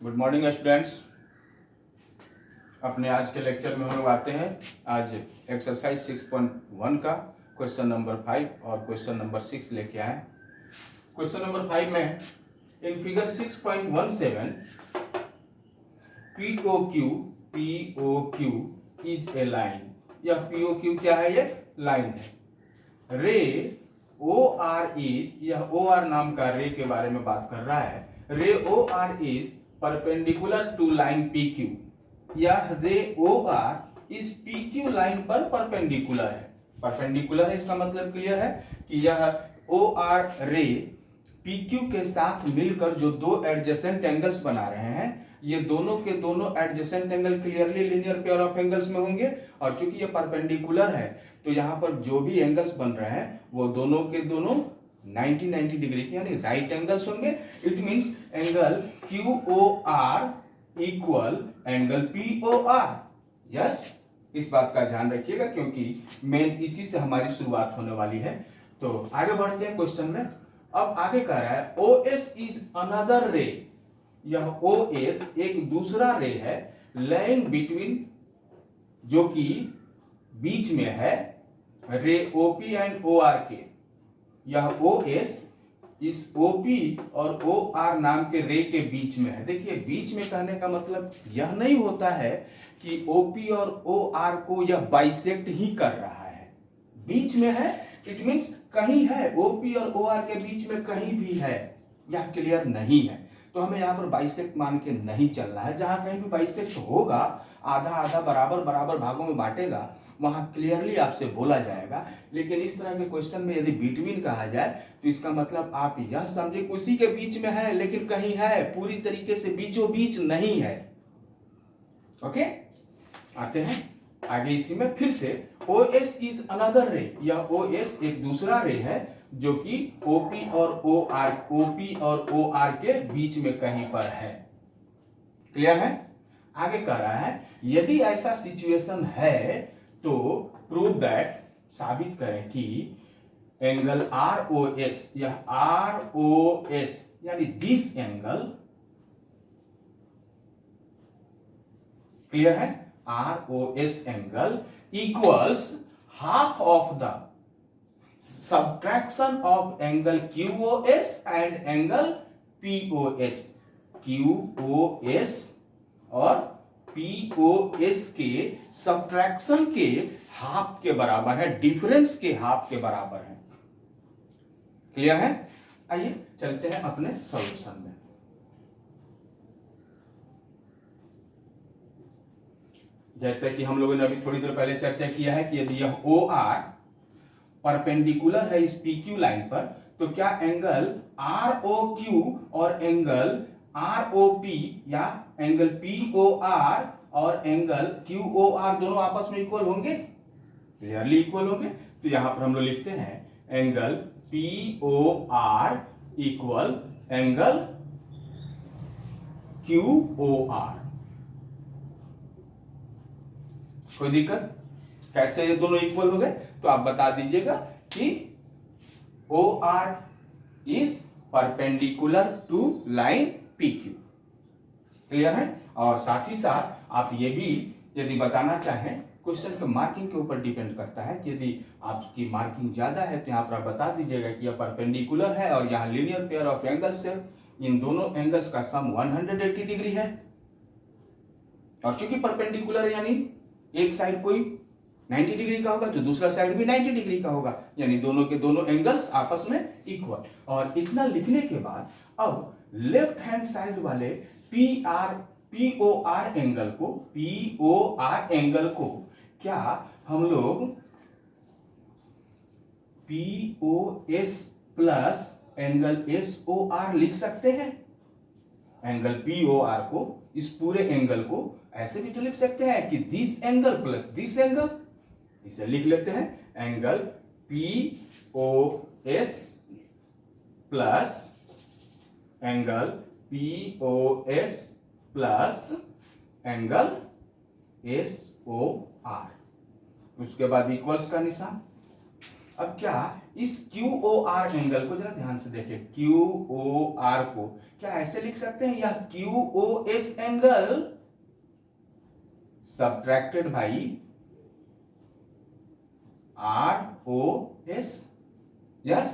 Good morning students. अपने आज के लेक्चर में हम लोग आते हैं। आज एक्सरसाइज 6.1 का क्वेश्चन नंबर 5 और क्वेश्चन नंबर 6 लेके आए। क्वेश्चन नंबर 5 में in figure 6.17 POQ is a line. यह POQ क्या है? ये लाइन है। रे OR इज, यह OR नाम का रे के बारे में बात कर रहा है। Ray OR is perpendicular to line PQ। यह रे OR इस PQ लाइन पर परपेंडिकुलर है। परपेंडिकुलर है इसका मतलब क्लियर है कि यह OR रे PQ के साथ मिलकर जो दो एडजेसेंट एंगल्स बना रहे हैं, ये दोनों के दोनों adjacent angle clearly linear pair of angles में होंगे। और चूंकि ये परपेंडिकुलर है तो यहाँ पर जो भी एंगल्स बन रहे हैं वो दोनों के दोनों 90 डिग्री के यानी राइट एंगल्स होंगे। It means angle QOR equal angle POR। Yes, इस बात का ध्यान रखिएगा क्योंकि मेन इसी से हमारी शुरुआत होने वाली है। तो आगे बढ़ते हैं क्वेश्चन में। अब आगे कह रहा है OS इज अनदर रे। यह OS एक दूसरा रे है लाइन बिटवीन, जो कि बीच में है रे OP एंड OR के। यह OS इस OP और OR नाम के रे के बीच में है। देखिए, बीच में कहने का मतलब यह नहीं होता है कि OP और OR को यह बाइसेक्ट ही कर रहा है। बीच में है इट मींस कहीं है, OP और OR के बीच में कहीं भी है, यह क्लियर नहीं है। तो हमें यहाँ पर बाइसेक्ट मान के नहीं चलना है। जहां कहीं भी बाइसेक्ट होगा, आधा आधा बराबर बराबर भागों में बांटेगा, वहां क्लियरली आपसे बोला जाएगा। लेकिन इस तरह के क्वेश्चन में यदि बिटवीन कहा जाए तो इसका मतलब आप यह समझे उसी के बीच में है लेकिन कहीं है, पूरी तरीके से बीचों बीच नहीं है। ओके, आते हैं आगे। इसी में फिर से OS इज अनदर रे। यह OS एक दूसरा रे है जो कि OP और OR के बीच में कहीं पर है। क्लियर है? आगे कह रहा है यदि ऐसा सिचुएशन है तो प्रूव दैट, साबित करें कि एंगल ROS, यह ROS यानी दिस एंगल, क्लियर है, ROS angle equals half of the subtraction of angle QOS and angle POS। QOS और POS के सब्ट्रैक्शन के हाफ के बराबर है, डिफरेंस के हाफ के बराबर है। क्लियर है? आइए चलते हैं अपने सॉल्यूशन में। जैसे कि हम लोगों ने अभी थोड़ी देर पहले चर्चा किया है कि यदि यह OR परपेंडिकुलर है इस PQ लाइन पर, तो क्या एंगल ROQ और एंगल ROP या एंगल POR और एंगल QOR दोनों आपस में इक्वल होंगे? क्लियरली इक्वल होंगे। तो यहां पर हम लोग लिखते हैं angle POR equal angle QOR। कोई दिक्कत? कैसे ये दोनों इक्वल हो गए? तो आप बता दीजिएगा कि OR is perpendicular to line PQ। Clear है? और साथ ही साथ आप ये भी यदि बताना चाहें, क्वेश्चन के मार्किंग के ऊपर डिपेंड करता है कि यदि आपकी मार्किंग ज्यादा है तो यहाँ पर आप बता दीजिएगा कि यह परपेंडिकुलर है और यहाँ लीनियर पेयर ऑफ एंगल्स है, इन दोनों एंगल्स का सम 180 डिग्री है। और चूंकि परपेंडिकुलर यानी एक साइड कोई 90 डिग्री का होगा तो दूसरा साइड भी 90 डिग्री का होगा, यानी दोनों के दोनों एंगल्स आपस में इक्वल। और इतना लिखने के बाद अब लेफ्ट हैंड साइड वाले POR एंगल को क्या हम लोग POS प्लस एंगल SOR लिख सकते हैं? एंगल POR को, इस पूरे एंगल को ऐसे भी तो लिख सकते हैं कि this angle plus this angle. इसे लिख लेते हैं angle POS plus angle POS plus angle SOR। उसके बाद इक्वल्स का निशान। अब क्या इस QOR एंगल को जरा ध्यान से देखें, QOR को क्या ऐसे लिख सकते हैं, या QOS angle subtracted by ROS, yes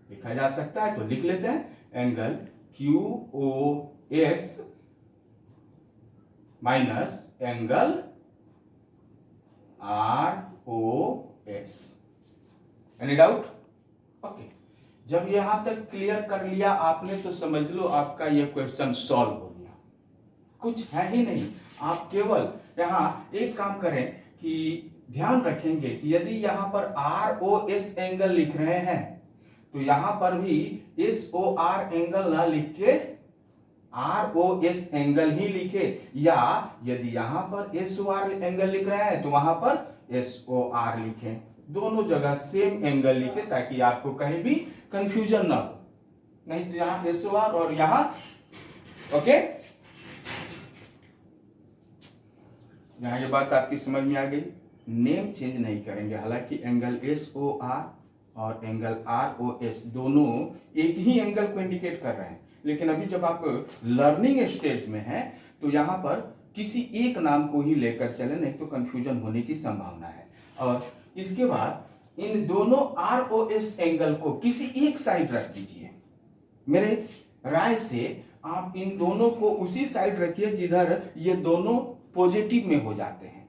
लिखा जा सकता है। तो लिख लेते हैं angle QOS minus angle ROS। Any doubt? Okay, जब यहां तक क्लियर कर लिया आपने तो समझ लो आपका ये क्वेश्चन सॉल्व हो गया। कुछ है ही नहीं, आप केवल यहां एक काम करें कि ध्यान रखेंगे कि यदि यहां पर ROS एंगल लिख रहे हैं तो यहां पर भी SOR एंगल ना लिख के ROS एंगल ही लिखे, या यदि यहां पर SOR एंगल लिख रहे हैं तो वहां पर SOR लिखें। दोनों जगह सेम एंगल लिखे ताकि आपको कहीं भी कंफ्यूजन ना हो। नहीं तो यहां SOR और यहां ओके। यहां ये बात आपकी समझ में आ गई। नेम चेंज नहीं करेंगे, हालांकि एंगल SOR और एंगल ROS दोनों एक ही एंगल को इंडिकेट कर रहे हैं, लेकिन अभी जब आप लर्निंग स्टेज में हैं तो यहां पर किसी एक नाम को ही लेकर चले, नहीं तो कंफ्यूजन होने की संभावना है। और इसके बाद इन दोनों ROS एंगल को किसी एक साइड रख दीजिए। मेरे राय से आप इन दोनों को उसी साइड रखिए जिधर ये दोनों पॉजिटिव में हो जाते हैं।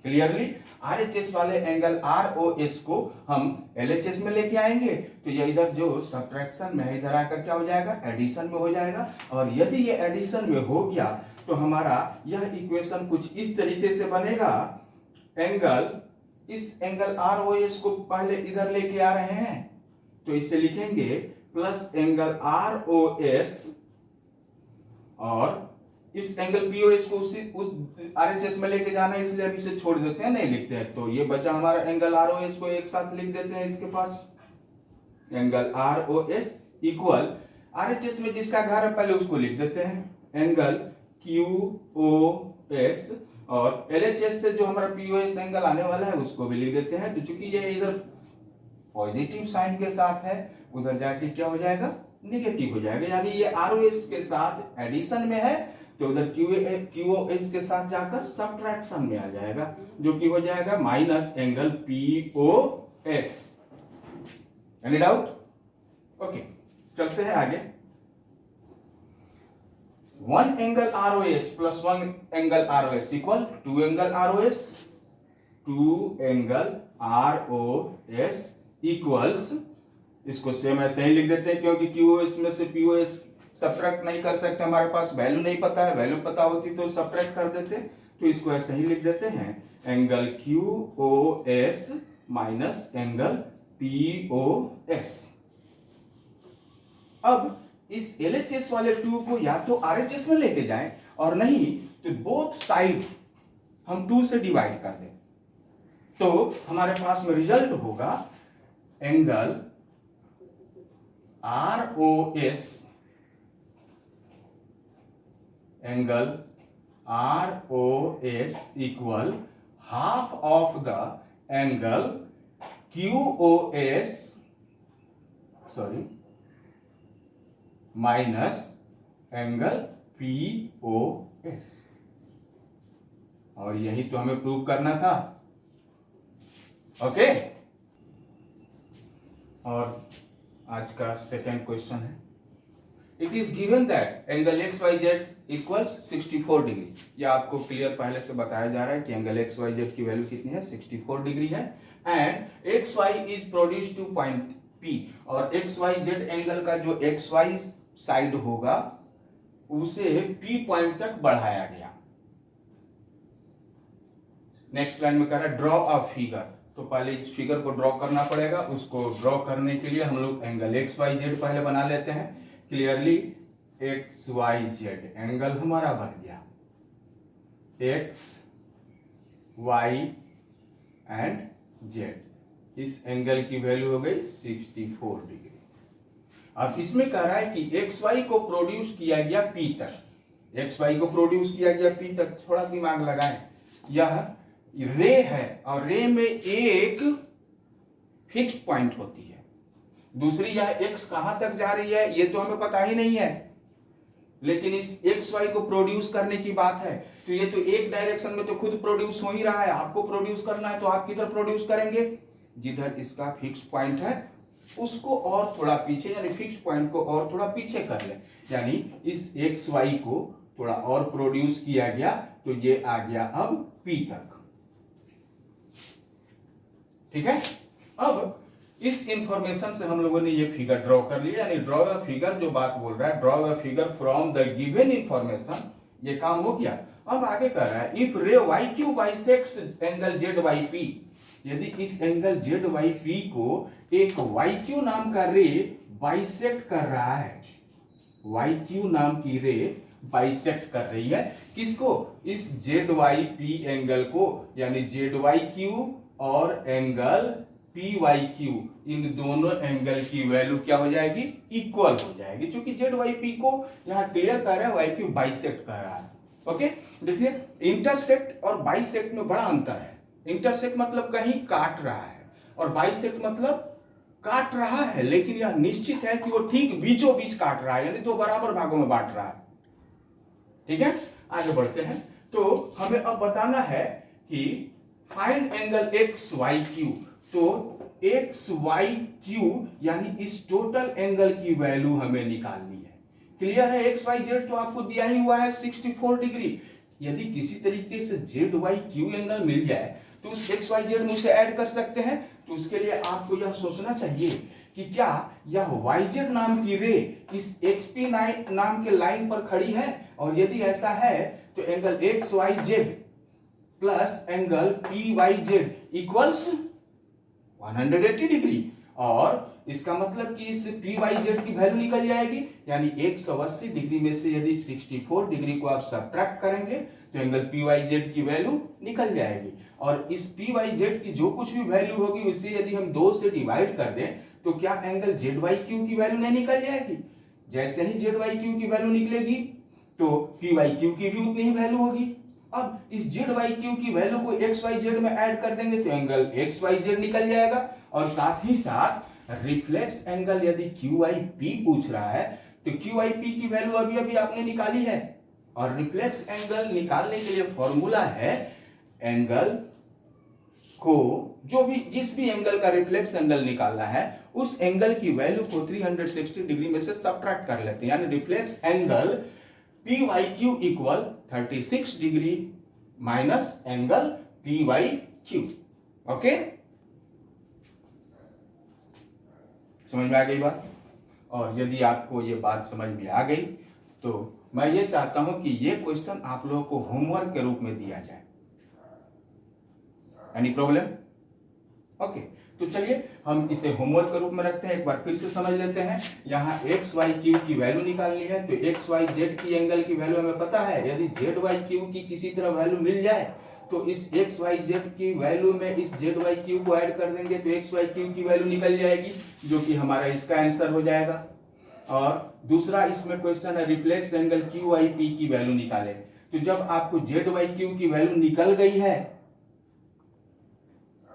क्लियरली RHS वाले एंगल ROS को हम LHS में लेके आएंगे तो ये इधर जो सब्ट्रैक्शन में है इधर आकर क्या हो जाएगा, एडिशन में हो जाएगा। और यदि ये एडिशन में हो गया तो हमारा यह इक्वेशन कुछ इस तरीके से बनेगा। एंगल इस एंगल ROS को पहले इधर लेके आ रहे हैं तो इसे लिखेंगे प्लस एंगल ROS, और इस एंगल POS को उस RHS में लेके जाना है, इसलिए अब इसे छोड़ देते हैं, नहीं लिखते हैं। तो ये बचा हमारा एंगल ROS को एक साथ लिख देते हैं इसके पास। एंगल ROS इक्वल RHS में जिसका घर है पहले उसको लिख देते हैं एंगल QOS, और LHS से जो हमारा POS एंगल आने वाला है उसको भी लिख देते हैं। तो चूंकि ये इधर पॉजिटिव साइन के साथ है उधर जाके क्या हो जाएगा, नेगेटिव हो जाएगा, यानी ये ROS के साथ एडिशन में है तो उधर QOS के साथ जाकर सब्ट्रैक्शन में आ जाएगा, जो कि हो जाएगा minus angle POS। Any doubt? Okay, चलते हैं आगे। One angle ROS plus one angle ROS equal to angle ROS, two angle ROS equals, इसको सेम ऐसे ही लिख देते हैं क्योंकि QOS में से POS सब्ट्रैक्ट नहीं कर सकते, हमारे पास वैल्यू नहीं पता है, वैल्यू पता होती तो सब्ट्रैक्ट कर देते, तो इसको ऐसे ही लिख देते हैं angle QOS minus angle POS। अब इस LHS वाले 2 को या तो RHS में लेके जाएं और नहीं तो बोथ साइड हम 2 से डिवाइड कर दें, तो हमारे पास में रिजल्ट होगा angle ROS equal half of the angle QOS minus angle POS, और यही तो हमें प्रूव करना था। ओके, और आज का सेकेंड क्वेश्चन है, it is given that angle XYZ equals 64 degree. ये आपको क्लियर पहले से बताया जा रहा है कि एंगल XYZ की वैल्यू कितनी है, 64 डिग्री है, and XY is produce two point P, और XYZ एंगल का जो XY साइड होगा उसे P पॉइंट तक बढ़ाया गया। नेक्स्ट लाइन में कह रहा है ड्रॉ अ फिगर, तो पहले इस फिगर को ड्रॉ करना पड़ेगा। उसको ड्रॉ करने के लिए हम लोग एंगल XYZ पहले बना लेते हैं। क्लियरली XYZ एंगल हमारा बन गया, X Y एंड Z, इस एंगल की वैल्यू हो गई 64 डिग्री। अब इसमें कह रहा है कि XY को प्रोड्यूस किया गया P तक, XY को प्रोड्यूस किया गया P तक, थोड़ा दिमाग लगाएं, यह रे है और रे में एक फिक्स्ड पॉइंट होती है। दूसरी यह एक्स कहां तक जा रही है ये तो हमें पता ही नहीं है, लेकिन इस एक्स वाई को प्रोड्यूस करने की बात है, तो ये तो एक डायरेक्शन में तो खुद प्रोड्यूस हो ही रहा है। आपको प्रोड्यूस करना है तो आप किधर प्रोड्यूस करेंगे, जिधर इसका फिक्स्ड पॉइंट है उसको और थोड़ा पीछे, यानी फिक्स्ड पॉइंट को और थोड़ा पीछे कर ले, यानी इस एक्स वाई को थोड़ा और प्रोड्यूस किया गया तो ये आ गया अब P तक। ठीक है, अब इस इंफॉर्मेशन से हम लोगों ने ये फिगर ड्रॉ कर लिया, यानी ड्रॉ अ फिगर जो बात बोल रहा है, draw a figure from the given information, ये काम हो गया। अब आगे कर रहा है if ray Y Q bisects angle Z Y P, यदि इस एंगल जेड वाई पी को एक वाई क्यू नाम का रे बाइसेक्ट कर रहा है, वाई क्यू नाम की रे बाइसेक्ट कर रही है किसको, इस जेड वाई पी एंगल को, यानी जेड वाई क्यू और एंगल पी वाई क्यू, इन दोनों एंगल की वैल्यू क्या हो जाएगी, इक्वल हो जाएगी, क्योंकि जेड वाई पी को यहां क्लियर कर रहा है, वाई क्यू बाइसेक्ट कर रहा है। ओके, देखिए इंटरसेक्ट और बाइसेक्ट में बड़ा अंतर है। इंटरसेक्ट मतलब कहीं काट रहा है और बाइसेक्ट मतलब काट रहा है, लेकिन यह निश्चित है कि वो ठीक बीचों बीच काट रहा है, यानी दो बराबर भागों में बांट रहा है। ठीक है, आगे बढ़ते हैं। तो हमें अब बताना है कि find angle X Y Q, तो एक्स वाई क्यू यानी इस टोटल एंगल की वैल्यू हमें निकालनी है। क्लियर है, एक्स वाई जेड तो आपको दिया ही हुआ है 64 डिग्री। यदि किसी तरीके से जेड वाई क्यू एंगल मिल जाए तो उस एक्स वाई जेड में उसे ऐड कर सकते हैं। तो उसके लिए आपको यह सोचना चाहिए कि क्या यह वाई जेड नाम की रे इस एक्सपी नाम के लाइन पर खड़ी है, और यदि ऐसा है तो angle X Y Z plus angle P Y Z equals 180 degree, और इसका मतलब कि इस पी वाई जेड की वैल्यू निकल जाएगी, यानी 180 डिग्री में से यदि 64 डिग्री को आप सब्ट्रैक्ट करेंगे तो एंगल पी वाई जेड की वैल्यू निकल जाएगी। और इस पी वाई जेड की जो कुछ भी वैल्यू होगी उसे यदि हम 2 से डिवाइड कर दें तो क्या एंगल जेड वाई क्यू की वैल्यू नहीं निकल जाएगी। जैसे ही जेड वाई क्यू की वैल्यू निकलेगी तो पी वाई क्यू की भी उतनी ही वैल्यू होगी। अब इस जेड वाई क्यू की वैल्यू को एक्स वाई जेड में ऐड कर देंगे तो एंगल एक्स वाई जेड निकल जाएगा, और साथ ही साथ रिफ्लेक्स एंगल यदि क्यू आई पी पूछ रहा है तो क्यू आई पी की वैल्यू अभी अभी आपने निकाली है, और रिफ्लेक्स एंगल निकालने के लिए फॉर्मूला है एंगल को जो भी जिस भी एंगल का रिफ्लेक्स एंगल निकालना है उस एंगल की वैल्यू को 360 डिग्री में से सब्ट्रैक्ट कर लेते हैं, यानी reflex angle P Y Q equal 36 degree minus angle P Y Q. Okay, समझ में आ गई बात। और यदि आपको ये बात समझ में आ गई तो मैं ये चाहता हूं कि ये क्वेश्चन आप लोगों को होमवर्क के रूप में दिया जाए। Any problem? ओके, तो चलिए हम इसे होमवर्क के रूप में रखते हैं, एक बार फिर से समझ लेते हैं। यहाँ एक्स वाई क्यू की वैल्यू निकालनी है, तो एक्स वाई जेड की एंगल की वैल्यू हमें पता है। यदि जेड वाई क्यू की किसी तरह वैल्यू मिल जाए तो इस एक्स वाई जेड की वैल्यू में इस जेड वाई क्यू को ऐड कर देंगे तो एक्स वाई क्यू की वैल्यू निकल जाएगी, जो कि हमारा इसका आंसर हो जाएगा। और दूसरा इसमें क्वेश्चन है reflex angle Q I P की वैल्यू निकाले, तो जब आपको जेड वाई क्यू की वैल्यू निकल गई है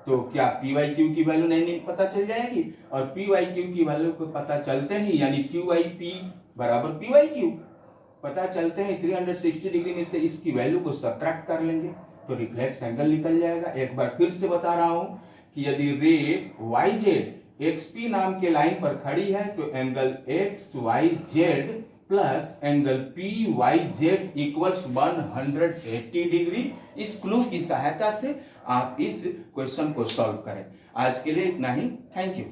तो क्या पी वाई क्यू की वैल्यू नहीं पता चल जाएगी, और पी वाई क्यू की वैल्यू को पता चलते ही, यानी क्यू आई पी बराबर पी वाई क्यू पता चलते ही 360 डिग्री में से इसकी वैल्यू को सब्ट्रैक्ट कर लेंगे तो रिफ्लेक्स एंगल निकल जाएगा। एक बार फिर से बता रहा हूं कि यदि रे वाई जेड एक्सपी नाम के लाइन पर खड़ी है तो angle X Y Z plus angle P Y Z equals 180 degree. इस क्लू की सहायता से आप इस क्वेश्चन को सॉल्व करें। आज के लिए इतना ही, थैंक यू।